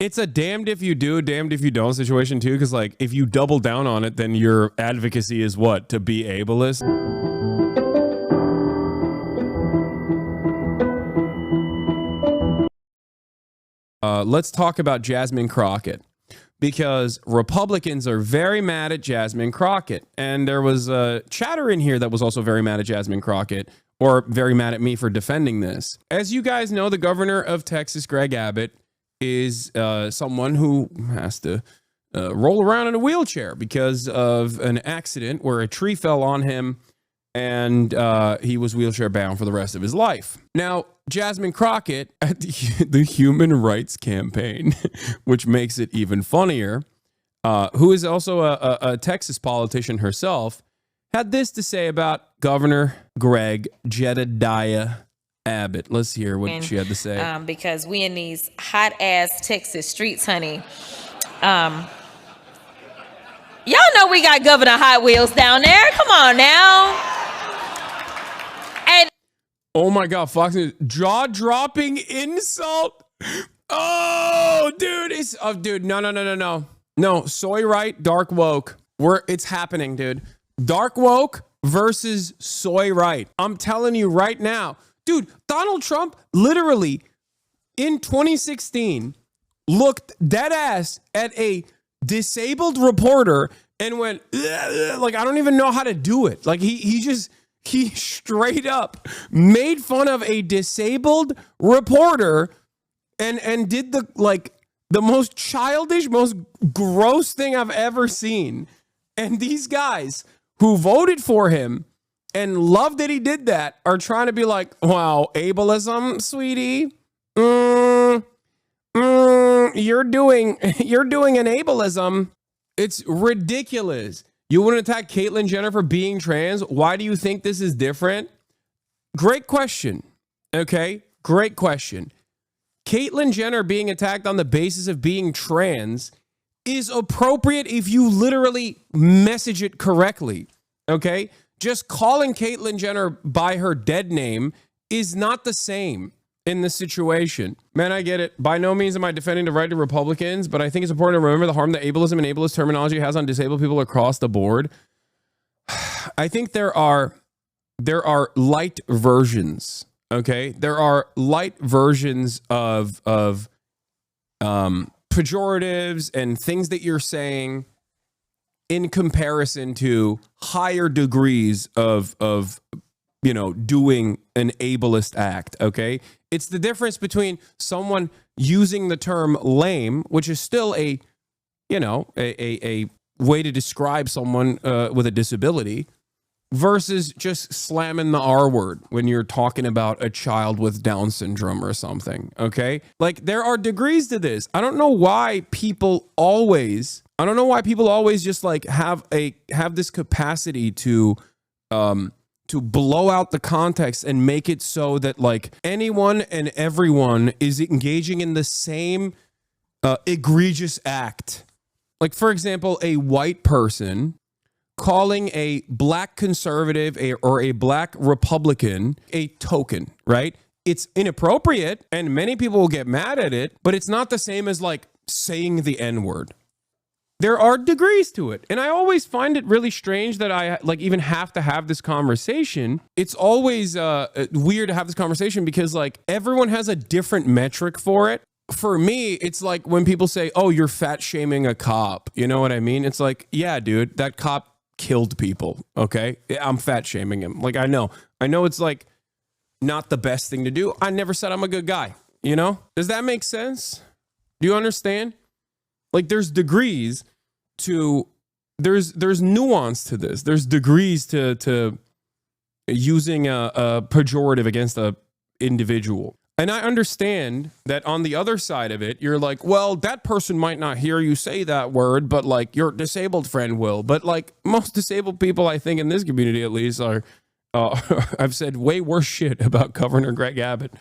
it's a damned if you do, damned if you don't situation too. Because like if you double down on it, then your advocacy is what? To be ableist. Let's talk about Jasmine Crockett, because Republicans are very mad at Jasmine Crockett. And there was a chatter in here that was also very mad at Jasmine Crockett, or very mad at me for defending this. As you guys know, the governor of Texas, Greg Abbott, is someone who has to roll around in a wheelchair because of an accident where a tree fell on him and he was wheelchair bound for the rest of his life. Now, Jasmine Crockett at the Human Rights Campaign, which makes it even funnier, who is also a Texas politician herself, had this to say about Governor Greg Abbott. Let's hear what she had to say. Because we in these hot ass Texas streets, honey. Y'all know we got Governor Hot Wheels down there. Come on now. And oh my God, Fox News, jaw-dropping insult. Oh, dude, dude, no, soy right, dark woke. It's happening, dude. Dark woke versus soy right. I'm telling you right now, dude, Donald Trump literally in 2016 looked dead ass at a disabled reporter and went, like, I don't even know how to do it. Like he straight up made fun of a disabled reporter and did the most childish, most gross thing I've ever seen. And these guys who voted for him and loved that he did that are trying to be like, wow, ableism, sweetie. You're doing an ableism. It's ridiculous. You wouldn't attack Caitlyn Jenner for being trans. Why do you think this is different? Great question. Okay, great question. Caitlyn Jenner being attacked on the basis of being trans is appropriate if you literally message it correctly. Okay, just calling Caitlyn Jenner by her dead name is not the same in this situation. Man, I get it. By no means am I defending the right to Republicans, but I think it's important to remember the harm that ableism and ableist terminology has on disabled people across the board. I think there are light versions. Okay, there are light versions of pejoratives and things that you're saying in comparison to higher degrees of doing an ableist act. Okay, it's the difference between someone using the term lame, which is still a way to describe someone with a disability, versus just slamming the R word when you're talking about a child with Down syndrome or something. Okay, like there are degrees to this. I don't know why people always just like have this capacity to blow out the context and make it so that like anyone and everyone is engaging in the same egregious act. Like, for example, a white person calling a black conservative or a black Republican a token, right? It's inappropriate and many people will get mad at it, but it's not the same as like saying the N-word. There are degrees to it. And I always find it really strange that I like even have to have this conversation. It's always weird to have this conversation because like everyone has a different metric for it. For me, it's like when people say, oh, you're fat shaming a cop. You know what I mean? It's like, yeah, dude, that cop killed people. Okay. I'm fat shaming him. Like, I know it's like not the best thing to do. I never said I'm a good guy. You know, does that make sense? Do you understand? Like there's degrees to, there's nuance to this. There's degrees to using a pejorative against a individual. And I understand that on the other side of it, you're like, well, that person might not hear you say that word, but like your disabled friend will. But like most disabled people, I think in this community at least are, I've said way worse shit about Governor Greg Abbott.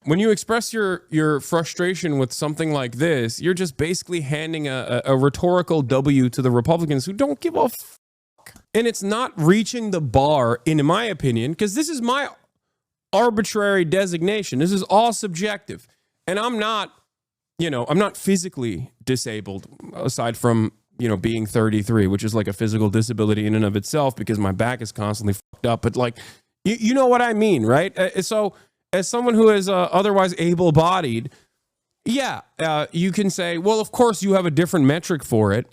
When you express your frustration with something like this, you're just basically handing a rhetorical W to the Republicans who don't give a fuck. And it's not reaching the bar, in my opinion, because this is my arbitrary designation. This is all subjective. And I'm not, I'm not physically disabled aside from, being 33, which is like a physical disability in and of itself because my back is constantly fucked up. But like, you know what I mean, right? So as someone who is otherwise able-bodied, you can say, well, of course you have a different metric for it.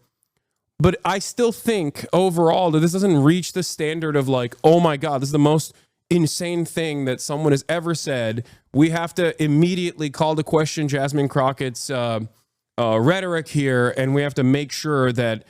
But I still think overall that this doesn't reach the standard of like, oh my God, this is the most insane thing that someone has ever said. We have to immediately call to question Jasmine Crockett's rhetoric here, and we have to make sure that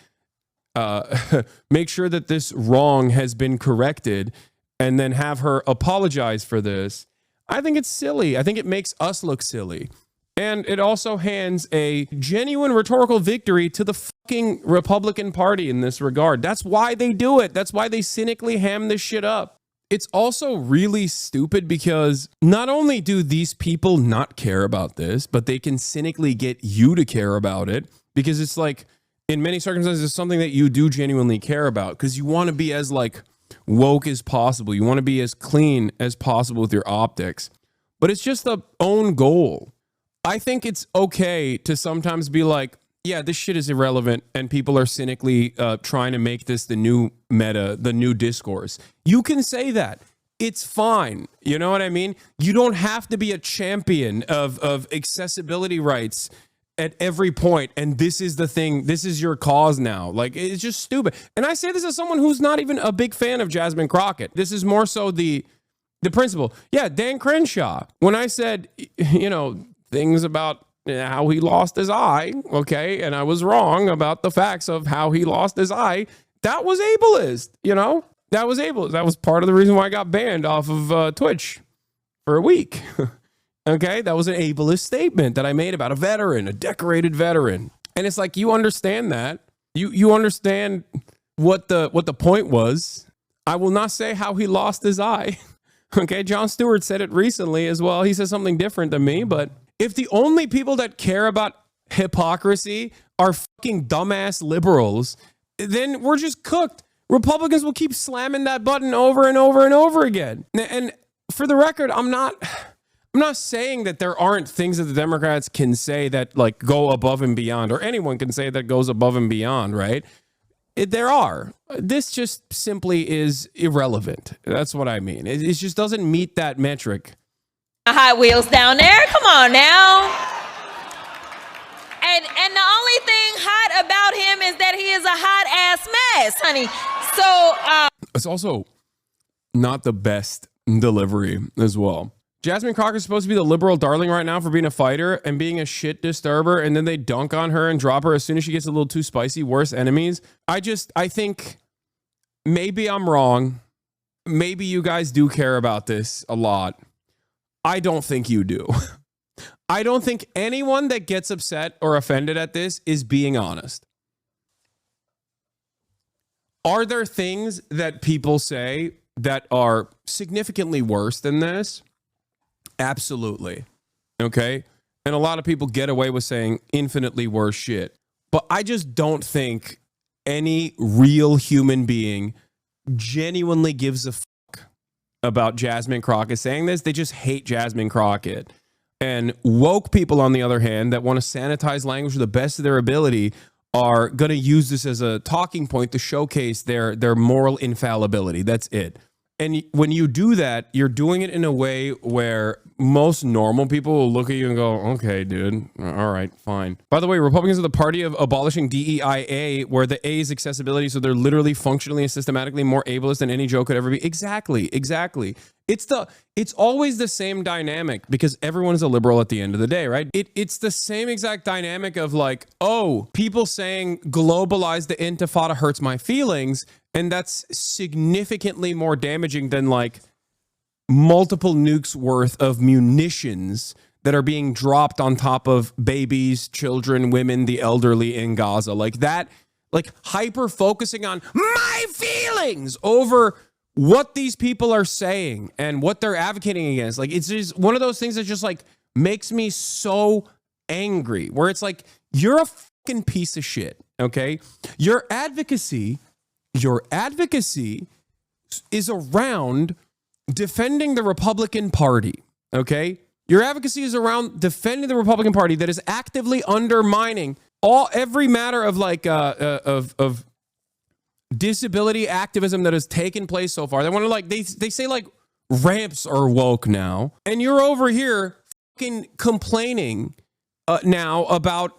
this wrong has been corrected, and then have her apologize for this. I think it's silly. I think it makes us look silly. And it also hands a genuine rhetorical victory to the fucking Republican Party in this regard. That's why they do it. That's why they cynically ham this shit up. It's also really stupid because not only do these people not care about this, but they can cynically get you to care about it because it's like, in many circumstances, it's something that you do genuinely care about because you want to be as like woke as possible. You want to be as clean as possible with your optics, but it's just the own goal. I think it's okay to sometimes be like, yeah, this shit is irrelevant and people are cynically trying to make this the new meta, the new discourse. You can say that. It's fine. You know what I mean? You don't have to be a champion of accessibility rights at every point. And this is the thing. This is your cause now. Like, it's just stupid. And I say this as someone who's not even a big fan of Jasmine Crockett. This is more so the principle. Yeah, Dan Crenshaw. When I said, things about how he lost his eye, okay, and I was wrong about the facts of how he lost his eye, that was ableist, That was ableist. That was part of the reason why I got banned off of Twitch for a week, okay? That was an ableist statement that I made about a veteran, a decorated veteran. And it's like, you understand that. You understand what the point was. I will not say how he lost his eye, okay? Jon Stewart said it recently as well. He said something different than me, but if the only people that care about hypocrisy are fucking dumbass liberals, then we're just cooked. Republicans will keep slamming that button over and over and over again. And for the record, I'm not saying that there aren't things that the Democrats can say that like go above and beyond, or anyone can say that goes above and beyond, right? There are. This just simply is irrelevant. That's what I mean. It just doesn't meet that metric. Hot Wheels down there. Come on now. And the only thing hot about him is that he is a hot ass mess, honey. So it's also not the best delivery as well. Jasmine Crockett is supposed to be the liberal darling right now for being a fighter and being a shit disturber, and then they dunk on her and drop her as soon as she gets a little too spicy. Worst enemies. I think maybe I'm wrong. Maybe you guys do care about this a lot. I don't think you do. I don't think anyone that gets upset or offended at this is being honest. Are there things that people say that are significantly worse than this? Absolutely. Okay? And a lot of people get away with saying infinitely worse shit. But I just don't think any real human being genuinely gives a about Jasmine Crockett saying this. They just hate Jasmine Crockett. And woke people, on the other hand, that want to sanitize language to the best of their ability are going to use this as a talking point to showcase their moral infallibility. That's it. And when you do that, you're doing it in a way where most normal people will look at you and go, okay, dude, all right, fine. By the way, Republicans are the party of abolishing DEIA, where the A is accessibility, so they're literally functionally and systematically more ableist than any joke could ever be. Exactly. It's always the same dynamic because everyone is a liberal at the end of the day, right? It's the same exact dynamic of like, oh, people saying globalize the intifada hurts my feelings, and that's significantly more damaging than like multiple nukes worth of munitions that are being dropped on top of babies, children, women, the elderly in Gaza. Like that, like hyper focusing on my feelings over what these people are saying and what they're advocating against. Like, it's just one of those things that just like makes me so angry, where it's like, you're a fucking piece of shit. Okay. Your advocacy is around defending the Republican Party. Okay. Your advocacy is around defending the Republican Party that is actively undermining every matter of like of disability activism that has taken place so far. They want to like they say like ramps are woke now, and you're over here fucking complaining now about,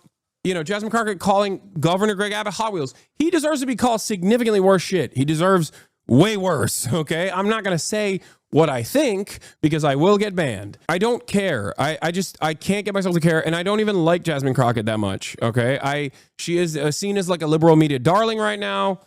you know, Jasmine Crockett calling Governor Greg Abbott Hot Wheels. He deserves to be called significantly worse shit. He deserves way worse. Okay, I'm not gonna say what I think because I will get banned. I don't care. I can't get myself to care, and I don't even like Jasmine Crockett that much. Okay, she is seen as like a liberal media darling right now.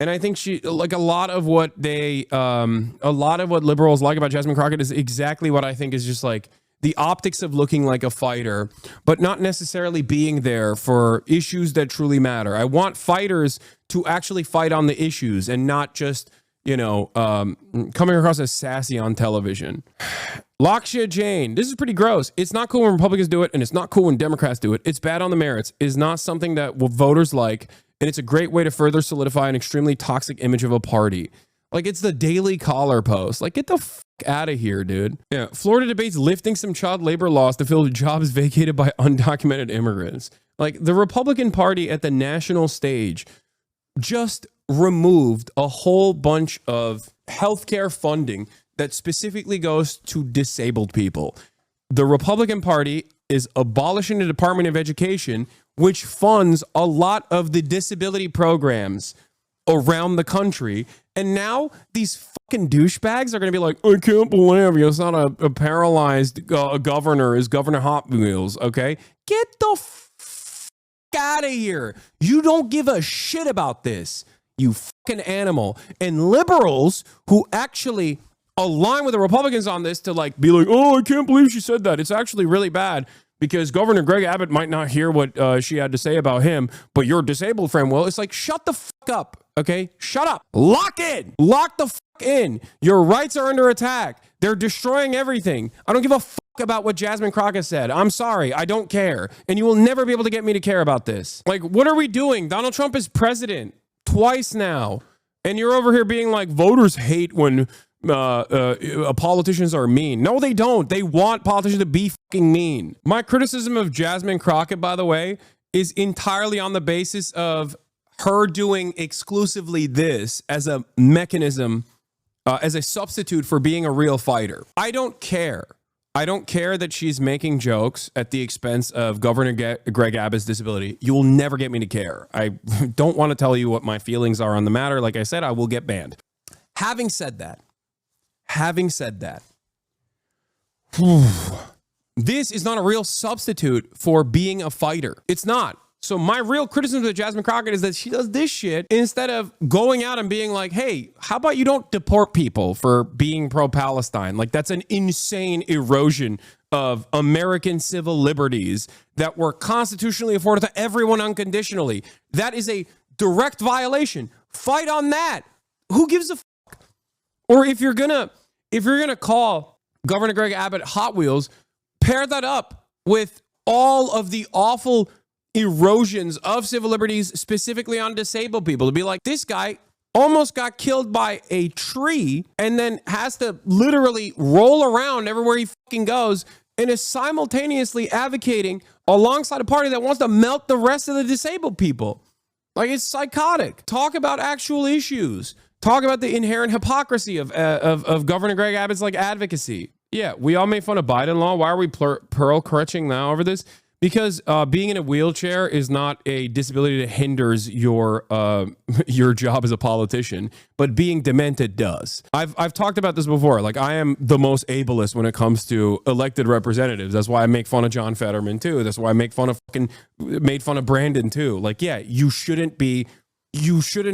And I think she, like a lot of what liberals like about Jasmine Crockett is exactly what I think is just like the optics of looking like a fighter, but not necessarily being there for issues that truly matter. I want fighters to actually fight on the issues and not just, you know, coming across as sassy on television. Laksha Jain, this is pretty gross. It's not cool when Republicans do it, and it's not cool when Democrats do it. It's bad on the merits. It's not something that voters like. And it's a great way to further solidify an extremely toxic image of a party. Like, it's the Daily Caller post. Like, get the fuck out of here, dude. Yeah, Florida debates lifting some child labor laws to fill jobs vacated by undocumented immigrants. Like, the Republican Party at the national stage just removed a whole bunch of healthcare funding that specifically goes to disabled people. The Republican Party is abolishing the Department of Education, which funds a lot of the disability programs around the country. And now these fucking douchebags are going to be like, I can't believe it's not a paralyzed governor, is Governor Hot Wheels, okay? Get the fuck out of here. You don't give a shit about this, you fucking animal. And liberals who actually align with the Republicans on this to like be like, oh, I can't believe she said that. It's actually really bad, because Governor Greg Abbott might not hear what she had to say about him, but your disabled friend will. It's like, shut the fuck up, okay? Shut up. Lock in. Lock the fuck in. Your rights are under attack. They're destroying everything. I don't give a fuck about what Jasmine Crockett said. I'm sorry. I don't care. And you will never be able to get me to care about this. Like, what are we doing? Donald Trump is president twice now. And you're over here being like, voters hate when politicians are mean. No, they don't. They want politicians to be fucking mean. My criticism of Jasmine Crockett, by the way, is entirely on the basis of her doing exclusively this as a mechanism, as a substitute for being a real fighter. I don't care. I don't care that she's making jokes at the expense of Governor Greg Abbott's disability. You will never get me to care. I don't want to tell you what my feelings are on the matter. Like I said, I will get banned. Having said that, this is not a real substitute for being a fighter. It's not. So my real criticism of Jasmine Crockett is that she does this shit instead of going out and being like, hey, how about you don't deport people for being pro-Palestine? Like, that's an insane erosion of American civil liberties that were constitutionally afforded to everyone unconditionally. That is a direct violation. Fight on that. Who gives a fuck? Or if you're gonna call Governor Greg Abbott Hot Wheels, pair that up with all of the awful erosions of civil liberties, specifically on disabled people, to be like, this guy almost got killed by a tree and then has to literally roll around everywhere he fucking goes, and is simultaneously advocating alongside a party that wants to melt the rest of the disabled people. Like, it's psychotic. Talk about actual issues. Talk about the inherent hypocrisy of Governor Greg Abbott's like advocacy. Yeah, we all made fun of Biden law. Why are we pearl clutching now over this? Because being in a wheelchair is not a disability that hinders your job as a politician, but being demented does. I've talked about this before. Like, I am the most ableist when it comes to elected representatives. That's why I make fun of John Fetterman too. That's why I made fun of Brandon too. Like, yeah, you shouldn't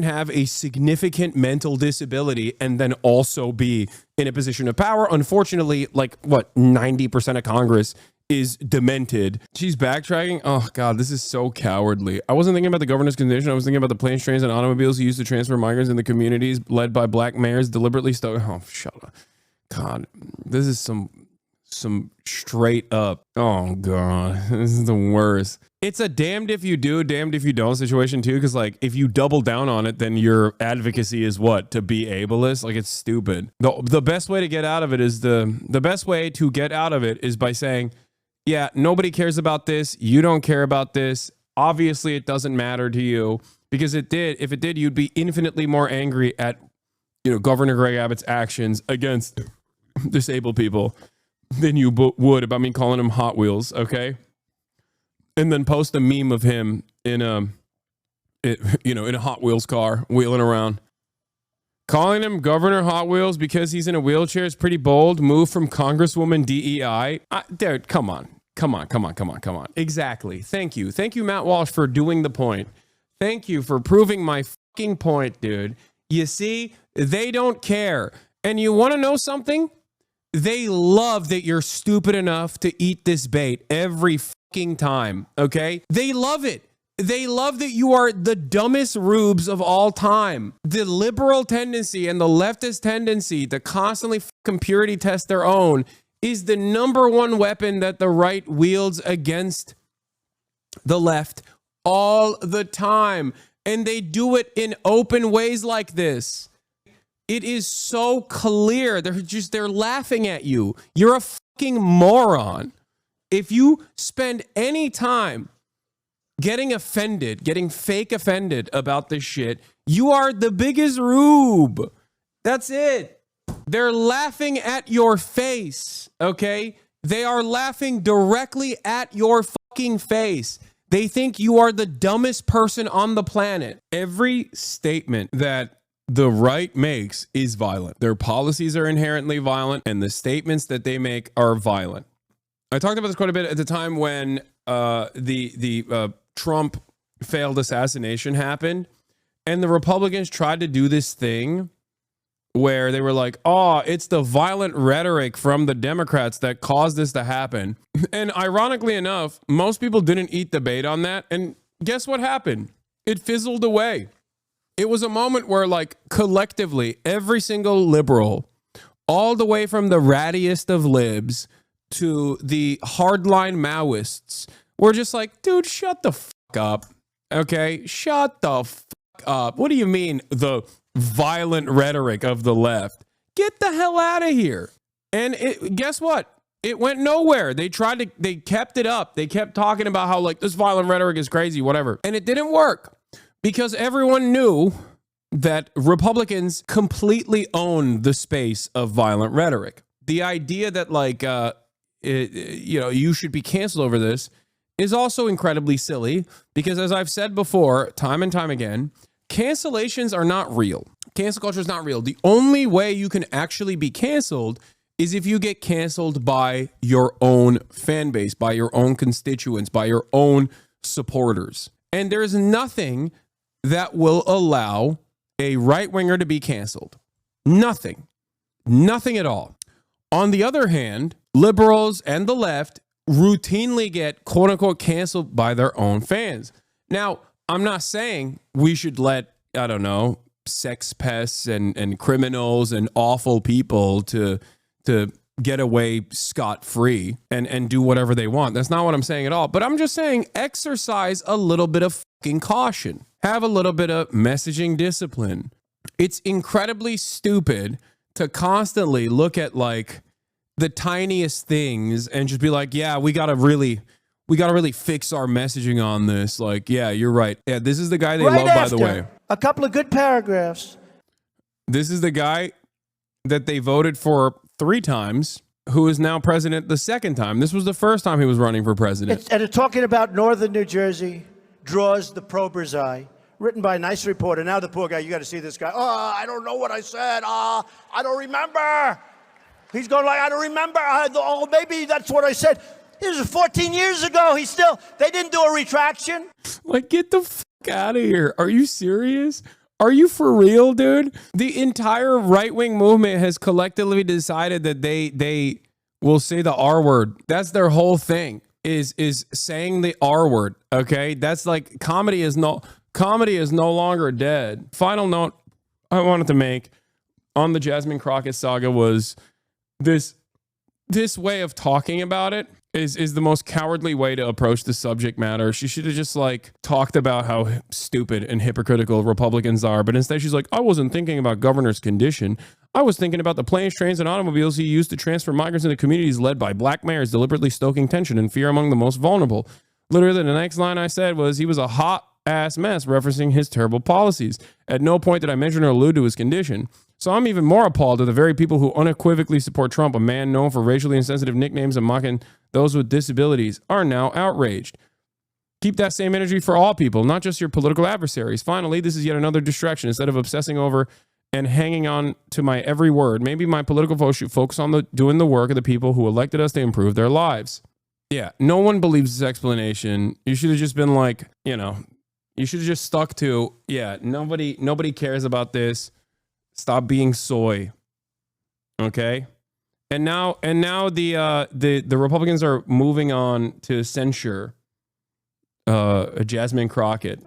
have a significant mental disability and then also be in a position of power. Unfortunately, like, what, 90% of Congress is demented. She's backtracking. Oh God, this is so cowardly. I wasn't thinking about the governor's condition. I was thinking about the planes, trains, and automobiles used to transfer migrants in the communities led by black mayors deliberately oh, shut up. God, this is some straight up. Oh God, this is the worst. it's a damned if you do, damned if you don't situation too. Cause like if you double down on it, then your advocacy is what? To be ableist? Like it's stupid. The best way to get out of it is the best way to get out of it is by saying, yeah, nobody cares about this. You don't care about this. Obviously it doesn't matter to you, because if it did, you'd be infinitely more angry at, Governor Greg Abbott's actions against disabled people than you would about me calling him Hot Wheels. Okay. And then post a meme of him in a Hot Wheels car wheeling around. Calling him Governor Hot Wheels because he's in a wheelchair is pretty bold. Move from Congresswoman DEI. Dude, come on. Exactly. Thank you, Matt Walsh, for doing the point. Thank you for proving my fucking point, dude. You see, they don't care. And you want to know something? They love that you're stupid enough to eat this bait every fucking time, okay? They love it. They love that you are the dumbest rubes of all time. The liberal tendency and the leftist tendency to constantly fucking purity test their own is the number one weapon that the right wields against the left all the time. And they do it in open ways like this. It is so clear. They're laughing at you. You're a fucking moron. If you spend any time getting fake offended about this shit, you are the biggest rube. That's it. They're laughing at your face, okay? They are laughing directly at your fucking face. They think you are the dumbest person on the planet. Every statement that the right makes is violent. Their policies are inherently violent, and the statements that they make are violent. I talked about this quite a bit at the time when the Trump failed assassination happened, and the Republicans tried to do this thing where they were like, oh, it's the violent rhetoric from the Democrats that caused this to happen. And ironically enough, most people didn't eat the bait on that. And guess what happened? It fizzled away. It was a moment where, like, collectively, every single liberal, all the way from the rattiest of libs to the hardline Maoists, were just like, dude, shut the fuck up. Okay? Shut the fuck up. What do you mean, the violent rhetoric of the left? Get the hell out of here. And guess what? It went nowhere. They kept it up. They kept talking about how, like, this violent rhetoric is crazy, whatever. And it didn't work because everyone knew that Republicans completely own the space of violent rhetoric. The idea that, like, you should be canceled over this is also incredibly silly because, as I've said before, time and time again, cancellations are not real. Cancel culture is not real. The only way you can actually be canceled is if you get canceled by your own fan base, by your own constituents, by your own supporters. And there's nothing that will allow a right-winger to be canceled. Nothing. Nothing at all. On the other hand, liberals and the left routinely get quote-unquote canceled by their own fans. Now, I'm not saying we should let, I don't know, sex pests and criminals and awful people to get away scot-free and do whatever they want. That's not what I'm saying at all. But I'm just saying exercise a little bit of fucking caution. Have a little bit of messaging discipline. It's incredibly stupid to constantly look at, like, the tiniest things and just be like, yeah, we gotta really fix our messaging on this. Like, yeah, you're right. Yeah, this is the guy they love, by the way. A couple of good paragraphs. This is the guy that they voted for 3 times, who is now president the 2nd time. This was the first time he was running for president. And it's talking about northern New Jersey draws the prober's eye. Written by a nice reporter. Now the poor guy, you got to see this guy. Oh, I don't know what I said. I don't remember. He's going like, I don't remember. Oh, maybe that's what I said. This was 14 years ago. They didn't do a retraction. Like, get the fuck out of here. Are you serious? Are you for real, dude? The entire right-wing movement has collectively decided that they will say the R word. That's their whole thing, is saying the R word, okay? That's like, comedy is no longer dead. Final note I wanted to make on the Jasmine Crockett saga was this way of talking about it. is the most cowardly way to approach the subject matter. She should have just like talked about how stupid and hypocritical Republicans are. But instead she's like, I wasn't thinking about governor's condition. I was thinking about the planes, trains, and automobiles he used to transfer migrants into communities led by black mayors, deliberately stoking tension and fear among the most vulnerable. Literally, the next line I said was, he was a hot ass mess, referencing his terrible policies. At no point did I mention or allude to his condition. So I'm even more appalled at the very people who unequivocally support Trump, a man known for racially insensitive nicknames and mocking those with disabilities, are now outraged. Keep that same energy for all people, not just your political adversaries. Finally, this is yet another distraction. Instead of obsessing over and hanging on to my every word, maybe my political foes should focus on doing the work of the people who elected us to improve their lives. Yeah, no one believes this explanation. You should have just been like, you know, you should have just stuck to, yeah, nobody cares about this. Stop being soy. Okay? And now the Republicans are moving on to censure Jasmine Crockett